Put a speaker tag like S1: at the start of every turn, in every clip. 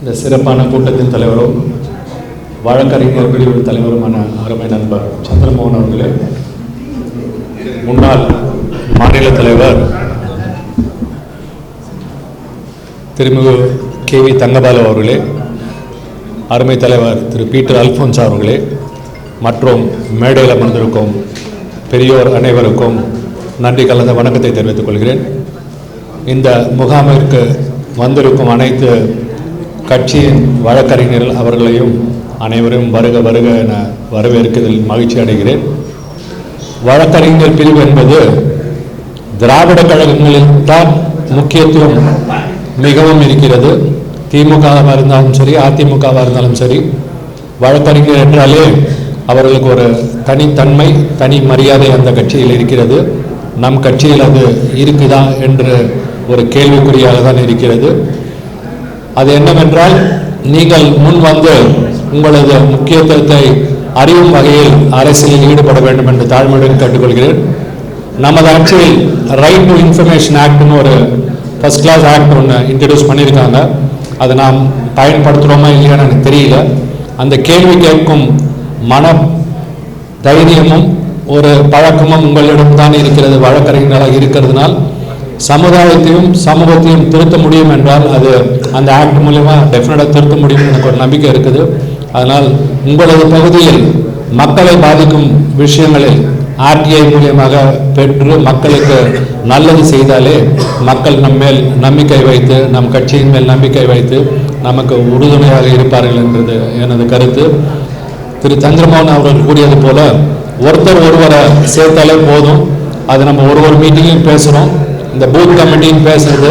S1: இந்த சிறப்பான கூட்டத்தின் தலைவரும் வழக்கறிஞர் பிரிவு தலைவருமான அருமை நண்பர் சந்திரமோகன் அவர்களே, முன்னாள் மாநில தலைவர் திருமிகு KV தங்கபாலு அவர்களே, அருமை தலைவர் திரு பீட்டர் அல்போன்ஸ் அவர்களே மற்றும் மேடையில் அமர்ந்திருக்கும் பெரியோர் அனைவருக்கும் நன்றி கலந்த வணக்கத்தை தெரிவித்துக் கொள்கிறேன். இந்த முகாமிற்கு வந்திருக்கும் அனைத்து கட்சியின் வழக்கறிஞர்கள் அவர்களையும் அனைவரும் வருக வருக என வரவேற்கிறதில் மகிழ்ச்சி அடைகிறேன். வழக்கறிஞர் பிரிவு என்பது திராவிட கழகங்களில் தான் முக்கியத்துவம் மிகவும் இருக்கிறது. திமுகவாக இருந்தாலும் சரி, அதிமுகவாக இருந்தாலும் சரி, வழக்கறிஞர் என்றாலே அவர்களுக்கு ஒரு தனித்தன்மை, தனி மரியாதை அந்த கட்சியில் இருக்கிறது. நம் கட்சியில் அது இருக்குதா என்று ஒரு கேள்விக்குறியாக தான் இருக்கிறது. அது என்னவென்றால், நீங்கள் முன் வந்து உங்களது முக்கியத்துவத்தை அறியும் வகையில் அரசியலில் ஈடுபட வேண்டும் என்று தாழ்மையுடன் கேட்டுக்கொள்கிறேன். நமது ஆட்சியில் ரைட் டு இன்ஃபர்மேஷன் ஆக்ட்னு ஒரு ஃபர்ஸ்ட் கிளாஸ் ஆக்ட் ஒன்று இன்ட்ரடியூஸ் பண்ணியிருக்காங்க. அதை நாம் பயன்படுத்துகிறோமா இல்லையான்னு எனக்கு தெரியல. அந்த கேள்வி கேட்கும் மன தைரியமும் ஒரு பழக்கமும் உங்களிடம் தான் இருக்கிறது. வழக்கறிஞர்களாக இருக்கிறதுனால் சமுதாயத்தையும் சமூகத்தையும் திருத்த முடியும் என்றால் அது அந்த ஆக்ட் மூலமா டெஃபினட்டாக திருத்த முடியும் எனக்கு ஒரு நம்பிக்கை இருக்குது. அதனால் உங்களது பகுதியில் மக்களை பாதிக்கும் விஷயங்களில் RTI மூலியமாக பெற்று மக்களுக்கு நல்லது செய்தாலே மக்கள் நம்மேல் நம்பிக்கை வைத்து, நம் கட்சியின் மேல் நம்பிக்கை வைத்து நமக்கு உறுதுணையாக இருப்பார்கள் என்றது எனது கருத்து. திரு சந்திரமோகன் அவர்கள் கூறியது போல ஒருத்தர் ஒருவரை சேர்த்தாலே போதும். அது நம்ம ஒரு மீட்டிங்லையும் பேசுகிறோம். இந்த பூத் கமிட்டின்னு பேசுறது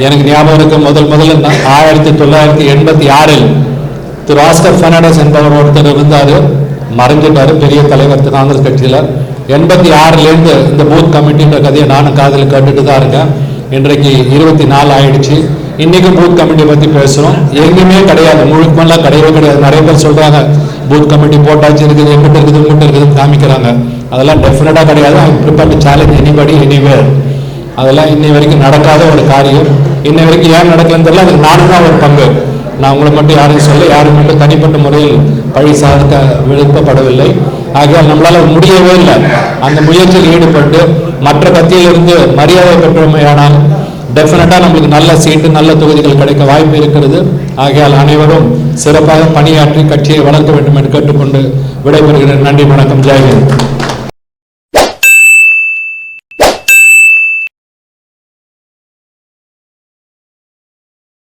S1: எனக்கு ஞாபகம் இருக்கு. முதல்ல 1986 திரு ஆஸ்கர் பெர்னாண்டஸ் என்பவர் ஒருத்தர் இருந்தார், மறைஞ்சிட்டாரு, பெரிய தலைவர் காங்கிரஸ் கட்சியில். 86லேருந்து இந்த பூத் கமிட்டின்ற கதையை நானும் காதில் கேட்டுட்டு தான் இருக்கேன். இன்றைக்கு 24 ஆயிடுச்சு. இன்றைக்கும் பூத் கமிட்டி பற்றி பேசுகிறோம். எங்கேயுமே கிடையாது, முழுக்கமெல்லாம் கிடையவே கிடையாது. நிறைய பேர் சொல்கிறாங்க பூத் கமிட்டி போட்டாச்சு இருக்குது, எங்கிட்ட இருக்குது, உங்கள்கிட்ட இருக்குதுன்னு காமிக்கிறாங்க. அதெல்லாம் டெஃபினட்டாக கிடையாது. ஐ prepare to challenge anybody anywhere. அதெல்லாம் இன்னை வரைக்கும் நடக்காத ஒரு காரியம். இன்னை வரைக்கும் ஏன் நடக்கலன்னு தெரியல. அதுக்கு நானும் தான் ஒரு பங்கு. நான் உங்களை மட்டும் யாரையும் சொல்ல, யாரும் மட்டும் தனிப்பட்ட முறையில் பழி சாதிக்க விழுப்பப்படவில்லை. ஆகையால் நம்மளால் முடியவே இல்லை. அந்த முயற்சியில் ஈடுபட்டு மற்ற கட்சியிலிருந்து மரியாதை பெற்றமையானால் டெஃபினட்டாக நம்மளுக்கு நல்ல சீட்டு, நல்ல தொகுதிகள் கிடைக்க வாய்ப்பு இருக்கிறது. ஆகையால் அனைவரும் சிறப்பாக பணியாற்றி கட்சியை வளர்க்க வேண்டும் என்று கேட்டுக்கொண்டு விடைபெறுகிறேன். நன்றி, வணக்கம், ஜெயலலிதா.